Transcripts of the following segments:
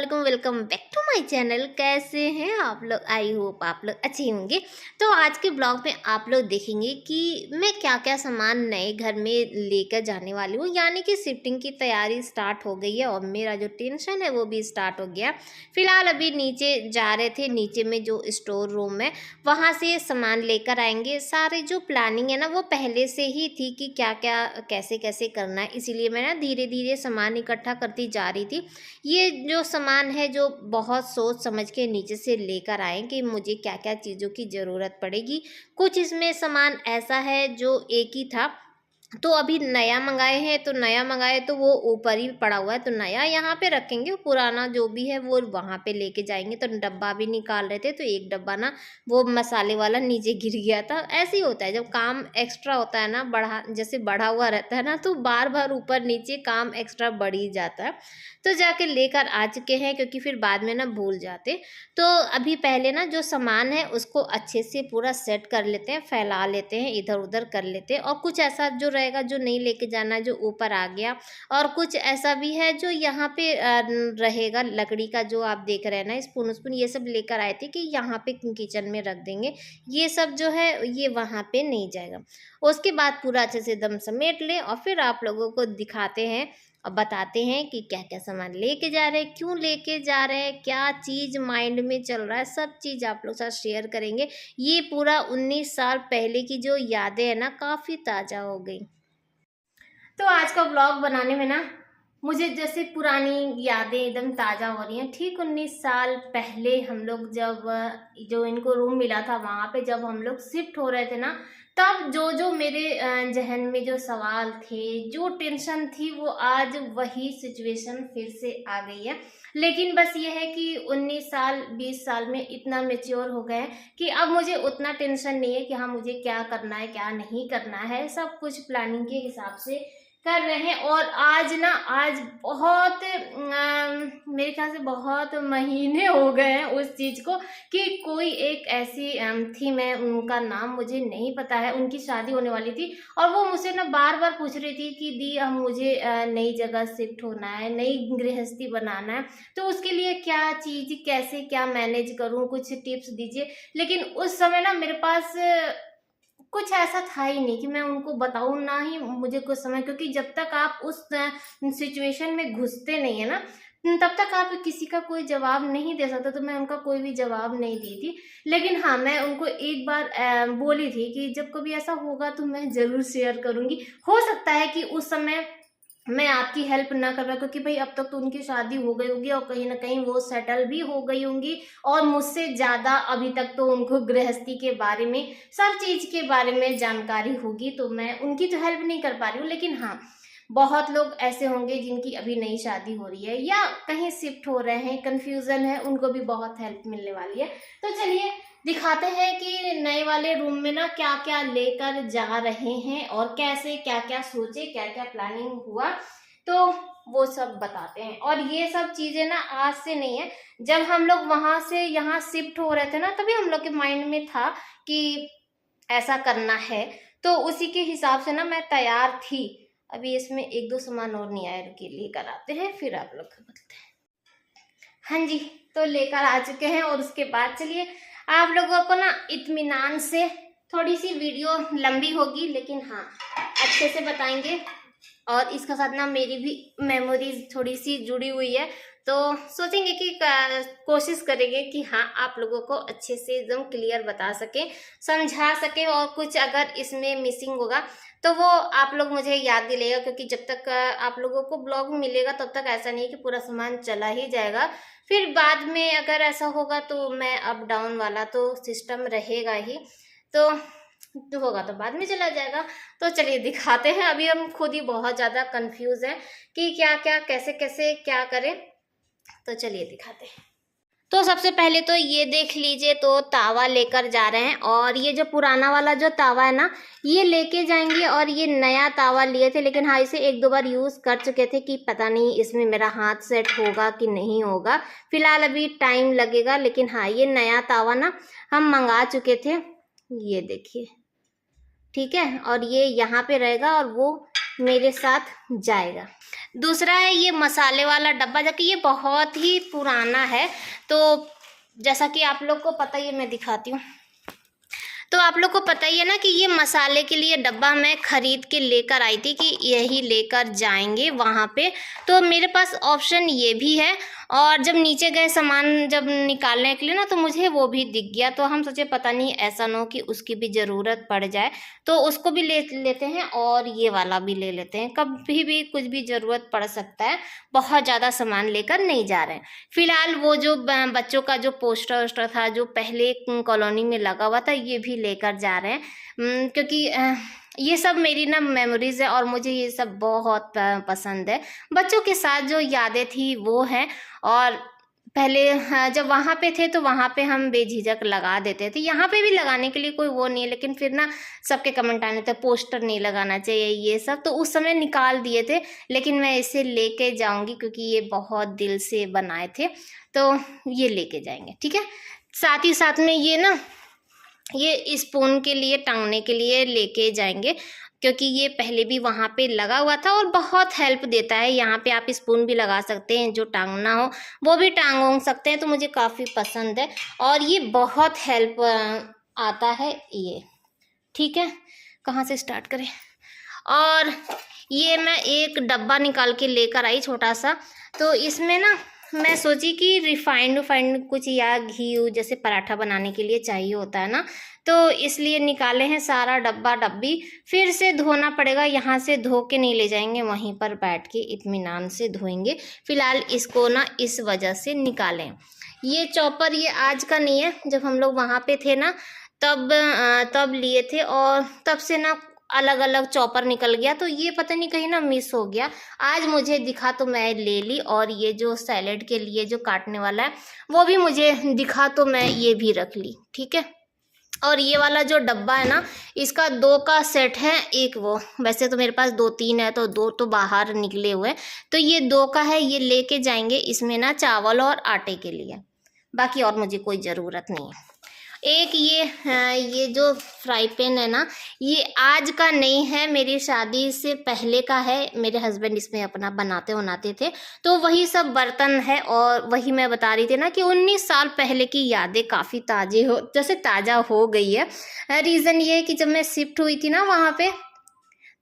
वालेकुम, welcome back to my channel. कैसे हैं आप लोग? आई होप आप लोग अच्छे होंगे। तो आज के ब्लॉग में आप लोग देखेंगे कि मैं क्या क्या सामान नए घर में लेकर जाने वाली हूँ, यानी कि शिफ्टिंग की तैयारी स्टार्ट हो गई है और मेरा जो टेंशन है वो भी स्टार्ट हो गया। फिलहाल अभी नीचे जा रहे थे, नीचे में जो स्टोर रूम है वहाँ से सामान लेकर आएंगे। सारे जो प्लानिंग है ना वो पहले से ही थी कि क्या क्या कैसे कैसे करना है, इसीलिए मैं ना धीरे धीरे सामान इकट्ठा करती जा रही थी। ये जो सामान है जो बहुत सोच समझ के नीचे से लेकर आए कि मुझे क्या क्या चीज़ों की ज़रूरत पड़ेगी। कुछ इसमें सामान ऐसा है जो एक ही था, तो अभी नया मंगाए हैं, तो नया मंगाए तो वो ऊपर ही पड़ा हुआ है, तो नया यहाँ पे रखेंगे, पुराना जो भी है वो वहाँ पे लेके जाएंगे। तो डब्बा भी निकाल रहे थे तो एक डब्बा ना वो मसाले वाला नीचे गिर गया था। ऐसे ही होता है जब काम एक्स्ट्रा होता है ना, बढ़ा जैसे बढ़ा हुआ रहता है ना, तो बार बार ऊपर नीचे काम एक्स्ट्रा बढ़ ही जाता है। तो जाके लेकर आ चुके हैं, क्योंकि फिर बाद में ना भूल जाते। तो अभी पहले ना जो सामान है उसको अच्छे से पूरा सेट कर लेते हैं, फैला लेते हैं, इधर उधर कर लेते हैं। और कुछ ऐसा जो रहेगा जो नहीं लेके जाना, जो ऊपर आ गया, और कुछ ऐसा भी है जो यहाँ पे रहेगा। लकड़ी का जो आप देख रहे हैं ना, स्पून स्पून ये सब लेकर आए थे कि यहाँ पे किचन में रख देंगे। ये सब जो है ये वहाँ पे नहीं जाएगा। उसके बाद पूरा अच्छे से दम समेट लें और फिर आप लोगों को दिखाते हैं और बताते हैं कि क्या क्या सामान लेके जा रहे हैं, क्यों लेके जा रहे हैं, क्या चीज़ माइंड में चल रहा है, सब चीज़ आप लोग साथ शेयर करेंगे। ये पूरा 19 साल पहले की जो यादें हैं ना, काफ़ी ताज़ा हो गई। तो आज का ब्लॉग बनाने में ना मुझे जैसे पुरानी यादें एकदम ताज़ा हो रही हैं। ठीक 19 साल पहले हम लोग जब जो इनको रूम मिला था वहाँ पे जब हम लोग शिफ्ट हो रहे थे ना, तब जो जो मेरे जहन में जो सवाल थे, जो टेंशन थी, वो आज वही सिचुएशन फिर से आ गई है। लेकिन बस ये है कि 19 साल 20 साल में इतना मेच्योर हो गए हैं कि अब मुझे उतना टेंशन नहीं है कि हाँ मुझे क्या करना है क्या नहीं करना है। सब कुछ प्लानिंग के हिसाब से कर रहे हैं। और आज बहुत मेरे ख्याल से बहुत महीने हो गए हैं उस चीज़ को कि कोई एक ऐसी थी, मैं उनका नाम मुझे नहीं पता है, उनकी शादी होने वाली थी और वो मुझसे ना बार बार पूछ रही थी कि दी अब मुझे नई जगह शिफ्ट होना है, नई गृहस्थी बनाना है, तो उसके लिए क्या चीज़ कैसे क्या मैनेज करूं, कुछ टिप्स दीजिए। लेकिन उस समय ना मेरे पास कुछ ऐसा था ही नहीं कि मैं उनको बताऊं, ना ही मुझे कुछ समय, क्योंकि जब तक आप उस सिचुएशन में घुसते नहीं है ना, तब तक आप किसी का कोई जवाब नहीं दे सकते। तो मैं उनका कोई भी जवाब नहीं दी थी। लेकिन हाँ, मैं उनको एक बार बोली थी कि जब कभी ऐसा होगा तो मैं ज़रूर शेयर करूंगी। हो सकता है कि उस समय मैं आपकी हेल्प ना कर पाऊँ, क्योंकि भाई अब तक तो उनकी शादी हो गई होगी और कहीं ना कहीं वो सेटल भी हो गई होंगी और मुझसे ज़्यादा अभी तक तो उनको गृहस्थी के बारे में, सब चीज़ के बारे में जानकारी होगी। तो मैं उनकी तो हेल्प नहीं कर पा रही हूँ। लेकिन हाँ, बहुत लोग ऐसे होंगे जिनकी अभी नई शादी हो रही है या कहीं शिफ्ट हो रहे हैं, कंफ्यूजन है, उनको भी बहुत हेल्प मिलने वाली है। तो चलिए दिखाते हैं कि नए वाले रूम में ना क्या क्या लेकर जा रहे हैं और कैसे क्या क्या सोचे, क्या क्या प्लानिंग हुआ, तो वो सब बताते हैं। और ये सब चीजें ना आज से नहीं है, जब हम लोग वहां से यहाँ शिफ्ट हो रहे थे ना, तभी हम लोग के माइंड में था कि ऐसा करना है। तो उसी के हिसाब से ना मैं तैयार थी। अभी इसमें एक दो सामान और नहीं आया, रुकिए लेकर आते हैं फिर आप लोग को बताते हैं। हाँ जी, तो लेकर आ चुके हैं और उसके बाद चलिए आप लोगों को ना इत्मीनान से, थोड़ी सी वीडियो लंबी होगी लेकिन हाँ अच्छे से बताएंगे। और इसके साथ ना मेरी भी मेमोरीज थोड़ी सी जुड़ी हुई है, तो सोचेंगे कि कोशिश करेंगे कि हाँ आप लोगों को अच्छे से एकदम क्लियर बता सके, समझा सके। और कुछ अगर इसमें मिसिंग होगा तो वो आप लोग मुझे याद दिलाइएगा, क्योंकि जब तक आप लोगों को ब्लॉग मिलेगा तब तक ऐसा नहीं कि पूरा सामान चला ही जाएगा। फिर बाद में अगर ऐसा होगा तो मैं अप डाउन वाला तो सिस्टम रहेगा ही, तो जो होगा तो बाद में चला जाएगा। तो चलिए दिखाते हैं। अभी हम खुद ही बहुत ज़्यादा कंफ्यूज हैं कि क्या क्या कैसे कैसे क्या करें, तो चलिए दिखाते हैं। तो सबसे पहले तो ये देख लीजिए, तो तावा लेकर जा रहे हैं। और ये जो पुराना वाला जो तावा है ना, ये लेके जाएंगे। और ये नया तावा लिए थे, लेकिन हाँ इसे एक दो बार यूज़ कर चुके थे कि पता नहीं इसमें मेरा हाथ सेट होगा कि नहीं होगा। फिलहाल अभी टाइम लगेगा, लेकिन हाँ ये नया तावा ना हम मंगा चुके थे, ये देखिए, ठीक है। और ये यहाँ पे रहेगा और वो मेरे साथ जाएगा। दूसरा है ये मसाले वाला डब्बा, जबकि ये बहुत ही पुराना है। तो जैसा कि आप लोग को पता ही है, मैं दिखाती हूँ। तो आप लोग को पता ही है ना कि ये मसाले के लिए डब्बा मैं खरीद के लेकर आई थी कि यही लेकर जाएंगे वहाँ पे। तो मेरे पास ऑप्शन ये भी है, और जब नीचे गए सामान जब निकालने के लिए ना, तो मुझे वो भी दिख गया। तो हम सोचे पता नहीं ऐसा ना हो कि उसकी भी ज़रूरत पड़ जाए, तो उसको भी ले लेते हैं और ये वाला भी ले लेते हैं। कभी भी कुछ भी ज़रूरत पड़ सकता है, बहुत ज़्यादा सामान लेकर नहीं जा रहे हैं। फिलहाल वो जो बच्चों का जो पोस्टर वोस्टर था जो पहले कॉलोनी में लगा हुआ था, ये भी लेकर जा रहे हैं। क्योंकि ये सब मेरी ना मेमोरीज है और मुझे ये सब बहुत पसंद है। बच्चों के साथ जो यादें थी वो हैं। और पहले जब वहाँ पे थे तो वहाँ पे हम बेझिझक लगा देते थे। यहाँ पे भी लगाने के लिए कोई वो नहीं है, लेकिन फिर ना सबके कमेंट आने थे पोस्टर नहीं लगाना चाहिए ये सब, तो उस समय निकाल दिए थे। लेकिन मैं इसे लेके जाऊंगी क्योंकि ये बहुत दिल से बनाए थे, तो ये लेके जाएंगे, ठीक है। साथ ही साथ में ये ना, ये स्पून के लिए टांगने के लिए लेके जाएंगे, क्योंकि ये पहले भी वहाँ पे लगा हुआ था और बहुत हेल्प देता है। यहाँ पे आप स्पून भी लगा सकते हैं, जो टांगना हो वो भी टांग सकते हैं। तो मुझे काफ़ी पसंद है और ये बहुत हेल्प आता है ये, ठीक है। कहाँ से स्टार्ट करें। और ये मैं एक डब्बा निकाल के लेकर आई छोटा सा। तो इसमें ना मैं सोची कि रिफाइंड कुछ या घी जैसे पराठा बनाने के लिए चाहिए होता है ना, तो इसलिए निकाले हैं सारा डब्बा डब्बी। फिर से धोना पड़ेगा, यहाँ से धो के नहीं ले जाएंगे, वहीं पर बैठ के इत्मीनान से धोएंगे। फिलहाल इसको ना इस वजह से निकालें। ये चॉपर ये आज का नहीं है, जब हम लोग वहाँ पे थे ना तब लिए थे, और तब से ना अलग अलग चॉपर निकल गया। तो ये पता नहीं कहीं ना मिस हो गया, आज मुझे दिखा तो मैं ले ली। और ये जो सैलेड के लिए जो काटने वाला है वो भी मुझे दिखा तो मैं ये भी रख ली, ठीक है। और ये वाला जो डब्बा है ना, इसका 2 का सेट है, एक वो, वैसे तो मेरे पास 2-3 है, तो 2 तो बाहर निकले हुए, तो ये 2 का है। ये लेके जाएंगे, इसमें ना चावल और आटे के लिए, बाकी और मुझे कोई ज़रूरत नहीं है। एक ये जो फ्राई पैन है ना, ये आज का नहीं है, मेरी शादी से पहले का है। मेरे हस्बैंड इसमें अपना बनाते थे, तो वही सब बर्तन है। और वही मैं बता रही थी ना कि 19 साल पहले की यादें काफ़ी ताज़ा हो गई है। रीज़न ये है कि जब मैं शिफ्ट हुई थी ना वहाँ पे,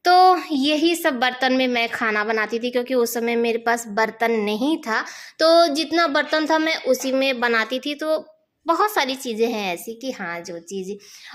तो यही सब बर्तन में मैं खाना बनाती थी, क्योंकि उस समय मेरे पास बर्तन नहीं था। तो जितना बर्तन था मैं उसी में बनाती थी। तो बहुत सारी चीज़ें हैं ऐसी कि हाँ, जो चीज़।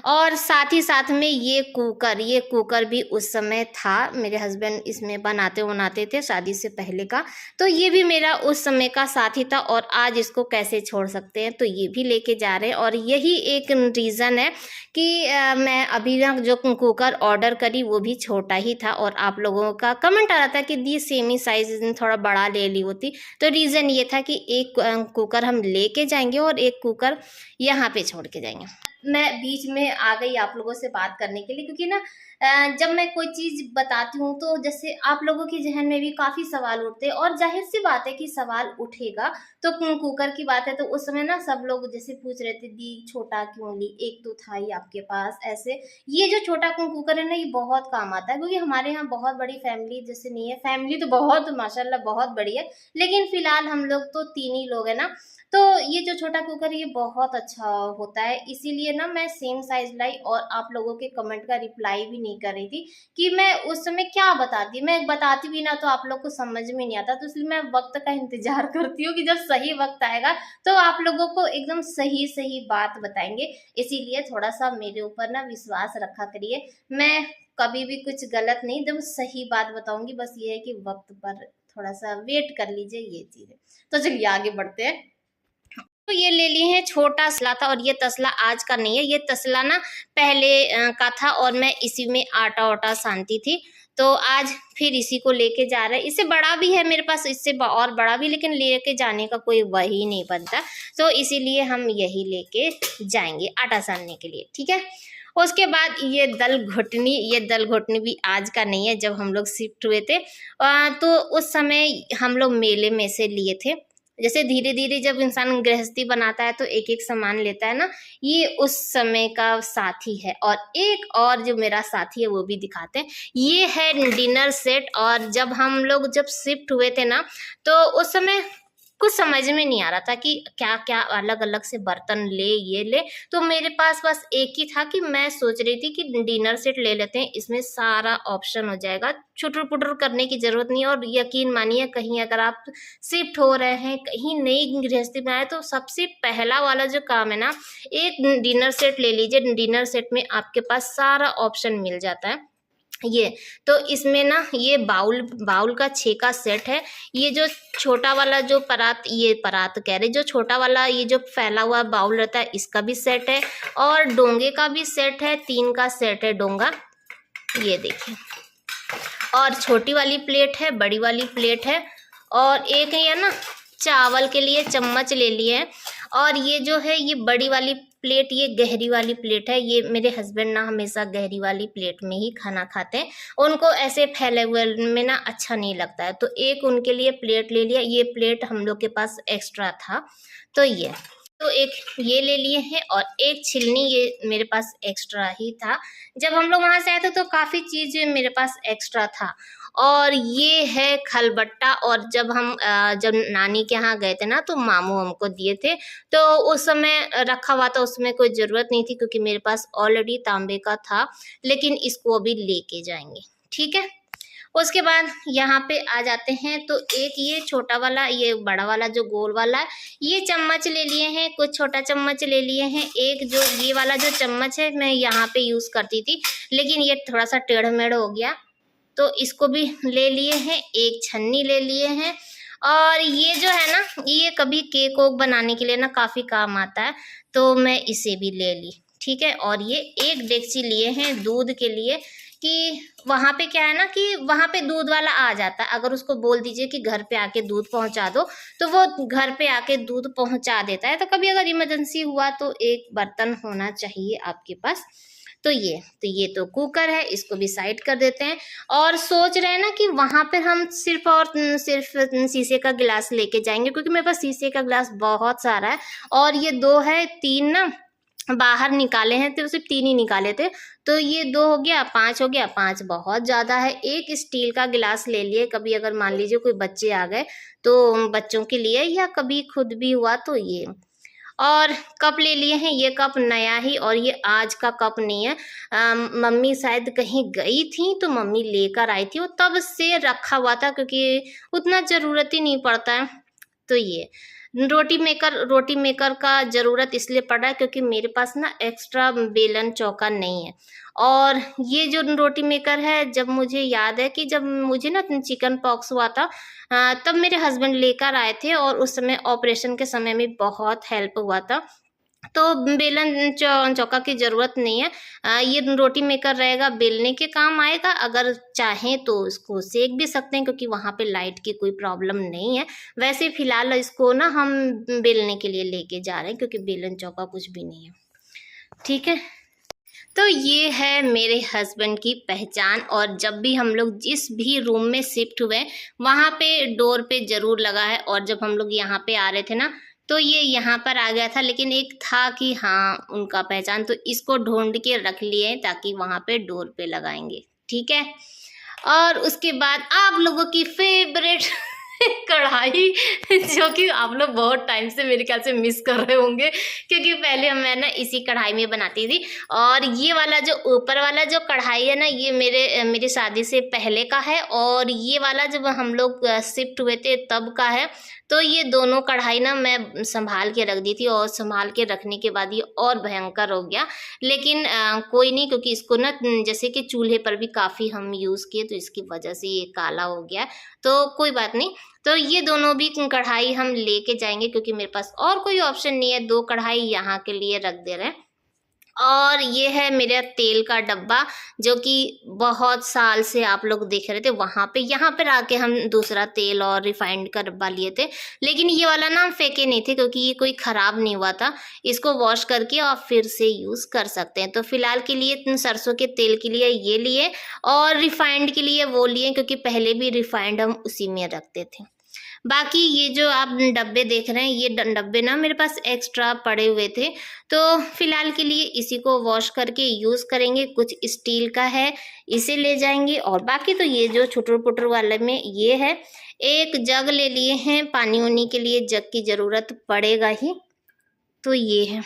और साथ ही साथ में ये कुकर भी उस समय था, मेरे हस्बैंड इसमें बनाते थे शादी से पहले का। तो ये भी मेरा उस समय का साथी था, और आज इसको कैसे छोड़ सकते हैं, तो ये भी लेके जा रहे हैं। और यही एक रीज़न है कि मैं अभी ना जो कुकर ऑर्डर करी वो भी छोटा ही था, और आप लोगों का कमेंट आ रहा था कि दी सेम ही साइज थोड़ा बड़ा ले ली होती। तो रीज़न ये था कि एक कुकर हम लेके जाएंगे और एक कुकर यहाँ पे छोड़ के जाएंगे। मैं बीच में आ गई आप लोगों से बात करने के लिए, क्योंकि ना जब मैं कोई चीज़ बताती हूँ तो जैसे आप लोगों के जहन में भी काफ़ी सवाल उठते हैं, और जाहिर सी बात है कि सवाल उठेगा। तो कुकर की बात है, तो उस समय ना सब लोग जैसे पूछ रहे थे दी छोटा क्यों ली, एक तो था ही आपके पास। ऐसे ये जो छोटा कुकर है ना, ये बहुत काम आता है, क्योंकि हमारे यहाँ बहुत बड़ी फैमिली जैसे नहीं है। फैमिली तो बहुत माशाल्लाह बहुत बड़ी है, लेकिन फिलहाल हम लोग तो 3 ही लोग हैं ना। तो ये जो छोटा कुकर ये बहुत अच्छा होता है, इसीलिए ना मैं सेम साइज लाई। और आप लोगों के कमेंट का रिप्लाई भी नहीं कर रही थी कि मैं उस समय क्या बताती। मैं बताती भी ना तो आप लोग को समझ में नहीं आता, तो इसलिए मैं वक्त का इंतजार करती हूँ कि जब सही वक्त आएगा तो आप लोगों को एकदम सही सही बात बताएंगे। इसीलिए थोड़ा सा मेरे ऊपर ना विश्वास रखा करिए, मैं कभी भी कुछ गलत नहीं, एकदम सही बात बताऊंगी। बस ये है कि वक्त पर थोड़ा सा वेट कर लीजिए, ये चीज़ है। तो चलिए आगे बढ़ते हैं। तो ये ले लिए हैं, छोटा तसला था, और ये तसला आज का नहीं है, ये तसला ना पहले का था, और मैं इसी में आटा वाटा सानती थी। तो आज फिर इसी को लेके जा रहे हैं। इससे बड़ा भी है मेरे पास, इससे और बड़ा भी, लेकिन लेके जाने का कोई वही नहीं बनता, तो इसीलिए हम यही लेके जाएंगे आटा सानने के लिए, ठीक है। उसके बाद ये दल घुटनी भी आज का नहीं है। जब हम लोग शिफ्ट हुए थे तो उस समय हम लोग मेले में से लिए थे, जैसे धीरे धीरे जब इंसान गृहस्थी बनाता है तो एक एक सामान लेता है ना, ये उस समय का साथी है। और एक और जो मेरा साथी है वो भी दिखाते हैं, ये है डिनर सेट। और जब हम लोग जब शिफ्ट हुए थे ना, तो उस समय कुछ समझ में नहीं आ रहा था कि क्या क्या अलग अलग से बर्तन ले, ये ले। तो मेरे पास बस एक ही था कि मैं सोच रही थी कि डिनर सेट ले लेते हैं, इसमें सारा ऑप्शन हो जाएगा, छुटर पुटर करने की जरूरत नहीं है। और यकीन मानिए, कहीं अगर आप शिफ्ट हो रहे हैं, कहीं नई गृहस्थी में आए, तो सबसे पहला वाला जो काम है ना, एक डिनर सेट ले लीजिए। डिनर सेट में आपके पास सारा ऑप्शन मिल जाता है। ये तो इसमें ना, ये बाउल बाउल का 6 का सेट है। ये जो छोटा वाला जो परात, ये परात कह रहे, जो छोटा वाला ये जो फैला हुआ बाउल रहता है, इसका भी सेट है। और डोंगे का भी सेट है, 3 का सेट है डोंगा, ये देखिए। और छोटी वाली प्लेट है, बड़ी वाली प्लेट है। और एक है ना, चावल के लिए चम्मच ले लिए हैं। और ये जो है, ये बड़ी वाली प्लेट, ये गहरी वाली प्लेट है। ये मेरे हस्बैंड ना हमेशा गहरी वाली प्लेट में ही खाना खाते हैं, उनको ऐसे फैले हुए में ना अच्छा नहीं लगता है। तो एक उनके लिए प्लेट ले लिया। ये प्लेट हम लोग के पास एक्स्ट्रा था, तो ये तो एक ये ले लिए हैं। और एक छिलनी, ये मेरे पास एक्स्ट्रा ही था। जब हम लोग वहां से आए थे तो काफी चीज मेरे पास एक्स्ट्रा था। और ये है खलबट्टा। और जब हम जब नानी के यहाँ गए थे ना, तो मामू हमको दिए थे, तो उस समय रखा हुआ था, उसमें कोई ज़रूरत नहीं थी क्योंकि मेरे पास ऑलरेडी तांबे का था। लेकिन इसको अभी लेके जाएंगे, ठीक है। उसके बाद यहाँ पे आ जाते हैं, तो एक ये छोटा वाला, ये बड़ा वाला जो गोल वाला है, ये चम्मच ले लिए हैं, कुछ छोटा चम्मच ले लिए हैं। एक जो ये वाला जो चम्मच है, मैं यहाँ पे यूज़ करती थी, लेकिन ये थोड़ा सा टेढ़ मेढ़ हो गया, तो इसको भी ले लिए हैं। एक छन्नी ले लिए हैं। और ये जो है ना, ये कभी केक वोक बनाने के लिए ना काफ़ी काम आता है, तो मैं इसे भी ले ली, ठीक है। और ये एक डेगची लिए हैं दूध के लिए, कि वहाँ पे क्या है ना, कि वहाँ पे दूध वाला आ जाता है, अगर उसको बोल दीजिए कि घर पे आके दूध पहुँचा दो, तो वो घर पे आके दूध पहुँचा देता है। तो कभी अगर इमरजेंसी हुआ तो एक बर्तन होना चाहिए आपके पास। तो ये तो कुकर है, इसको भी साइड कर देते हैं। और सोच रहे हैं ना कि वहां पर हम सिर्फ शीशे का गिलास लेके जाएंगे, क्योंकि मेरे पास शीशे का गिलास बहुत सारा है। और ये 2 है, 3 ना बाहर निकाले हैं, तो सिर्फ 3 ही निकाले थे। तो ये 2 हो गया, 5 हो गया, 5 बहुत ज़्यादा है। एक स्टील का गिलास ले लिए, कभी अगर मान लीजिए कोई बच्चे आ गए तो बच्चों के लिए, या कभी खुद भी हुआ तो ये। और कप ले लिए हैं, ये कप नया ही, और ये आज का कप नहीं है। मम्मी शायद कहीं गई थी तो मम्मी लेकर आई थी, वो तब से रखा हुआ था, क्योंकि उतना ज़रूरत ही नहीं पड़ता है। तो ये रोटी मेकर का ज़रूरत इसलिए पड़ रहा है क्योंकि मेरे पास ना एक्स्ट्रा बेलन चौका नहीं है। और ये जो रोटी मेकर है, जब मुझे याद है कि जब मुझे ना चिकन पॉक्स हुआ था, तब मेरे हस्बैंड लेकर आए थे, और उस समय ऑपरेशन के समय में बहुत हेल्प हुआ था। तो बेलन चौका की ज़रूरत नहीं है। ये रोटी मेकर रहेगा, बेलने के काम आएगा। अगर चाहें तो इसको सेक भी सकते हैं, क्योंकि वहाँ पे लाइट की कोई प्रॉब्लम नहीं है। वैसे फ़िलहाल इसको ना हम बेलने के लिए लेके जा रहे हैं, क्योंकि बेलन चौका कुछ भी नहीं है, ठीक है। तो ये है मेरे हस्बैंड की पहचान। और जब भी हम लोग जिस भी रूम में शिफ्ट हुए, वहाँ पे डोर पे ज़रूर लगा है। और जब हम लोग यहाँ पे आ रहे थे ना, तो ये यहाँ पर आ गया था, लेकिन एक था कि हाँ उनका पहचान, तो इसको ढूंढ के रख लिए ताकि वहाँ पे डोर पे लगाएंगे, ठीक है। और उसके बाद आप लोगों की फेवरेट कढ़ाई, जो कि आप लोग बहुत टाइम से मेरे ख्याल से मिस कर रहे होंगे, क्योंकि पहले मैं ना इसी कढ़ाई में बनाती थी। और ये वाला जो ऊपर वाला जो कढ़ाई है ना, ये मेरी शादी से पहले का है। और ये वाला जब हम लोग शिफ्ट हुए थे तब का है। तो ये दोनों कढ़ाई ना मैं संभाल के रख दी थी, और संभाल के रखने के बाद ये और भयंकर हो गया। लेकिन कोई नहीं, क्योंकि इसको ना जैसे कि चूल्हे पर भी काफ़ी हम यूज़ किए, तो इसकी वजह से ये काला हो गया, तो कोई बात नहीं। तो ये दोनों भी कढ़ाई हम लेके जाएंगे, क्योंकि मेरे पास और कोई ऑप्शन नहीं है। 2 कढ़ाई यहाँ के लिए रख दे रहे हैं। और ये है मेरा तेल का डब्बा, जो कि बहुत साल से आप लोग देख रहे थे वहाँ पे, यहाँ पर आके हम दूसरा तेल और रिफाइंड का डब्बा लिए थे। लेकिन ये वाला ना हम फेंके नहीं थे, क्योंकि ये कोई ख़राब नहीं हुआ था। इसको वॉश करके और फिर से यूज़ कर सकते हैं। तो फिलहाल के लिए सरसों के तेल के लिए ये लिए, और रिफाइंड के लिए वो लिए, क्योंकि पहले भी रिफाइंड हम उसी में रखते थे। बाकी ये जो आप डब्बे देख रहे हैं, ये डब्बे ना मेरे पास एक्स्ट्रा पड़े हुए थे, तो फिलहाल के लिए इसी को वॉश करके यूज़ करेंगे। कुछ स्टील का है, इसे ले जाएंगे, और बाकी तो ये जो छुटर पुटर वाले में ये है। एक जग ले लिए हैं, पानी उनी के लिए जग की ज़रूरत पड़ेगा ही, तो ये है।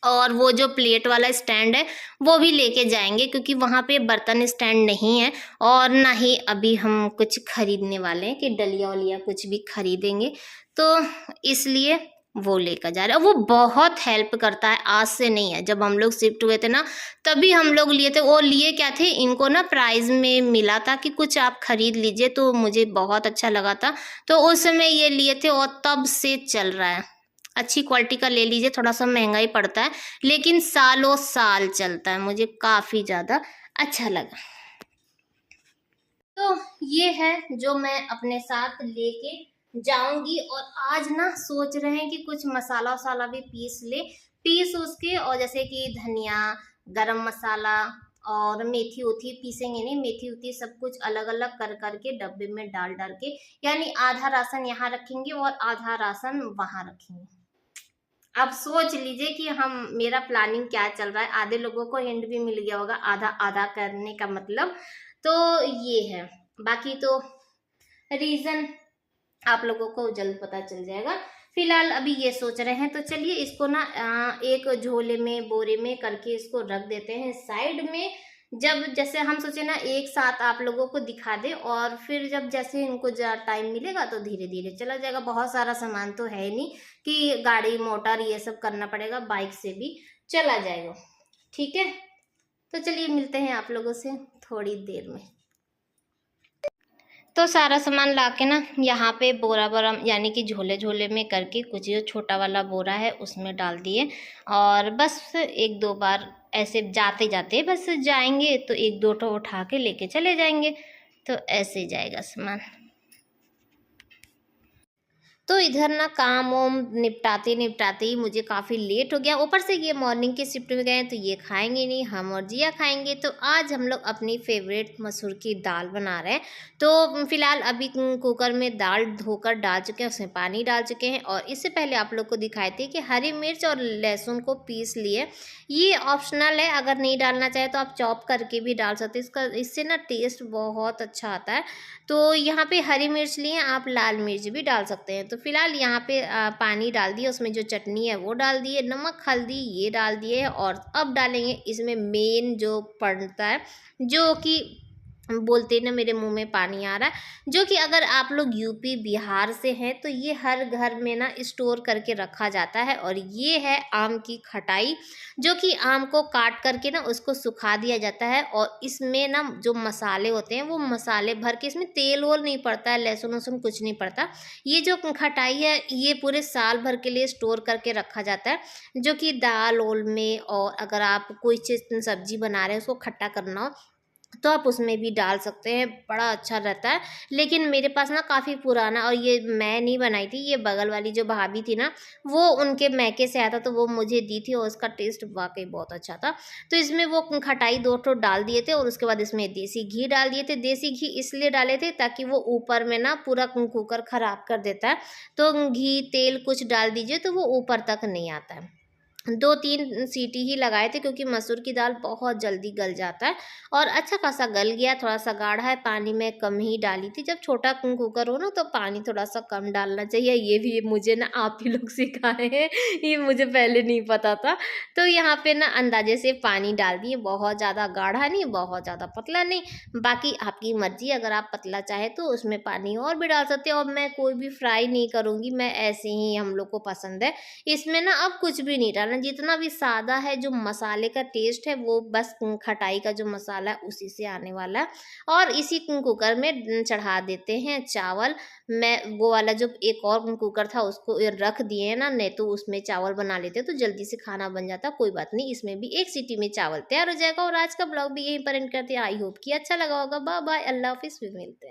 और वो जो प्लेट वाला स्टैंड है वो भी लेके जाएंगे, क्योंकि वहाँ पे बर्तन स्टैंड नहीं है, और ना ही अभी हम कुछ खरीदने वाले हैं कि डलिया वलिया कुछ भी खरीदेंगे, तो इसलिए वो लेकर जा रहे हैं। वो बहुत हेल्प करता है, आज से नहीं है, जब हम लोग शिफ्ट हुए थे ना तभी हम लोग लिए थे। वो लिए क्या थे, इनको ना प्राइज में मिला था कि कुछ आप खरीद लीजिए, तो मुझे बहुत अच्छा लगा था, तो उस समय ये लिए थे और तब से चल रहा है। अच्छी क्वालिटी का ले लीजिए, थोड़ा सा महंगा ही पड़ता है, लेकिन सालों साल चलता है, मुझे काफ़ी ज़्यादा अच्छा लगा। तो ये है जो मैं अपने साथ लेके जाऊंगी। और आज ना सोच रहे हैं कि कुछ मसाला वसाला भी पीस उसके, और जैसे कि धनिया, गरम मसाला और मेथी उथी पीसेंगे नहीं, मेथी उथी सब कुछ अलग अलग कर करके डब्बे में डाल डाल के, यानी आधा राशन यहाँ रखेंगे और आधा राशन वहां रखेंगे। अब सोच लीजिए कि हम मेरा प्लानिंग क्या चल रहा है। आधे लोगों को हिंट भी मिल गया होगा आधा आधा करने का मतलब, तो ये है। बाकी तो रीजन आप लोगों को जल्द पता चल जाएगा। फिलहाल अभी ये सोच रहे हैं, तो चलिए इसको ना एक झोले में बोरे में करके इसको रख देते हैं साइड में। जब जैसे हम सोचे ना एक साथ आप लोगों को दिखा दे, और फिर जब जैसे इनको टाइम मिलेगा तो धीरे धीरे चला जाएगा। बहुत सारा सामान तो है नहीं कि गाड़ी मोटर ये सब करना पड़ेगा, बाइक से भी चला जाएगा। ठीक है, तो चलिए मिलते हैं आप लोगों से थोड़ी देर में। तो सारा सामान लाके ना यहाँ पे बोरा बोरा यानी कि झोले झोले में करके, कुछ जो छोटा वाला बोरा है उसमें डाल दिए, और बस एक दो बार ऐसे जाते जाते बस जाएंगे तो एक दो ठो उठा के लेके चले जाएंगे, तो ऐसे जाएगा सामान। तो इधर ना काम वाम निपटाते निपटाते ही मुझे काफ़ी लेट हो गया। ऊपर से ये मॉर्निंग के शिफ्ट में गए हैं, तो ये खाएंगे नहीं, हम और जिया खाएंगे। तो आज हम लोग अपनी फेवरेट मसूर की दाल बना रहे हैं। तो फिलहाल अभी कुकर में दाल धोकर डाल चुके हैं, उसमें पानी डाल चुके हैं, और इससे पहले आप लोग को दिखाए थे कि हरी मिर्च और लहसुन को पीस लिए। ये ऑप्शनल है, अगर नहीं डालना चाहे तो आप चॉप करके भी डाल सकते हैं, इससे ना टेस्ट बहुत अच्छा आता है। तो यहाँ पे हरी मिर्च लिए, आप लाल मिर्च भी डाल सकते हैं। तो फिलहाल यहाँ पे पानी डाल दिए, उसमें जो चटनी है वो डाल दिए, नमक हल्दी ये डाल दिए, और अब डालेंगे इसमें मेन जो पड़ता है, जो कि बोलते ना मेरे मुंह में पानी आ रहा है, जो कि अगर आप लोग यूपी बिहार से हैं तो ये हर घर में ना स्टोर करके रखा जाता है। और ये है आम की खटाई, जो कि आम को काट करके ना उसको सुखा दिया जाता है, और इसमें ना जो मसाले होते हैं वो मसाले भर के, इसमें तेल वोल नहीं पड़ता है, लहसुन वसुन कुछ नहीं पड़ता। ये जो खटाई है ये पूरे साल भर के लिए स्टोर करके रखा जाता है, जो कि दाल ओल में, और अगर आप कोई चीज़ सब्जी बना रहे हैं उसको खट्टा करना हो तो आप उसमें भी डाल सकते हैं, बड़ा अच्छा रहता है। लेकिन मेरे पास ना काफ़ी पुराना, और ये मैं नहीं बनाई थी, ये बगल वाली जो भाभी थी ना वो उनके मैके से आया था, तो वो मुझे दी थी, और उसका टेस्ट वाकई बहुत अच्छा था। तो इसमें वो खटाई दो ठो डाल दिए थे, और उसके बाद इसमें देसी घी डाल दिए थे। देसी घी इसलिए डाले थे ताकि वो ऊपर में ना पूरा कुकर ख़राब कर देता है, तो घी तेल कुछ डाल दीजिए तो वो ऊपर तक नहीं आता है। 2-3 सीटी ही लगाए थे, क्योंकि मसूर की दाल बहुत जल्दी गल जाता है, और अच्छा खासा गल गया। थोड़ा सा गाढ़ा है, पानी में कम ही डाली थी। जब छोटा कुकर हो ना तो पानी थोड़ा सा कम डालना चाहिए, ये भी मुझे ना आप ही लोग सिखाए हैं, ये मुझे पहले नहीं पता था। तो यहाँ पे ना अंदाजे से पानी डाल दिए, बहुत ज़्यादा गाढ़ा नहीं, बहुत ज़्यादा पतला नहीं, बाकी आपकी मर्जी, अगर आप पतला चाहे तो उसमें पानी और भी डाल सकते हो। और मैं कोई भी फ्राई नहीं करूँगी, मैं ऐसे ही हम लोग को पसंद है। इसमें ना अब कुछ भी नहीं डालना, जितना भी सादा है, जो मसाले का टेस्ट है वो बस खटाई का जो मसाला है उसी से आने वाला है। और इसी कुकर में चढ़ा देते हैं चावल। मैं वो वाला जो एक और कुकर था उसको रख दिए हैं ना, नहीं तो उसमें चावल बना लेते तो जल्दी से खाना बन जाता। कोई बात नहीं, इसमें भी एक सीटी में चावल तैयार हो जाएगा। और आज का ब्लॉग भी यहीं पर एंड करते हैं। आई होप कि अच्छा लगा होगा। बाय बाय, अल्लाह हाफिज़, फिर मिलते हैं।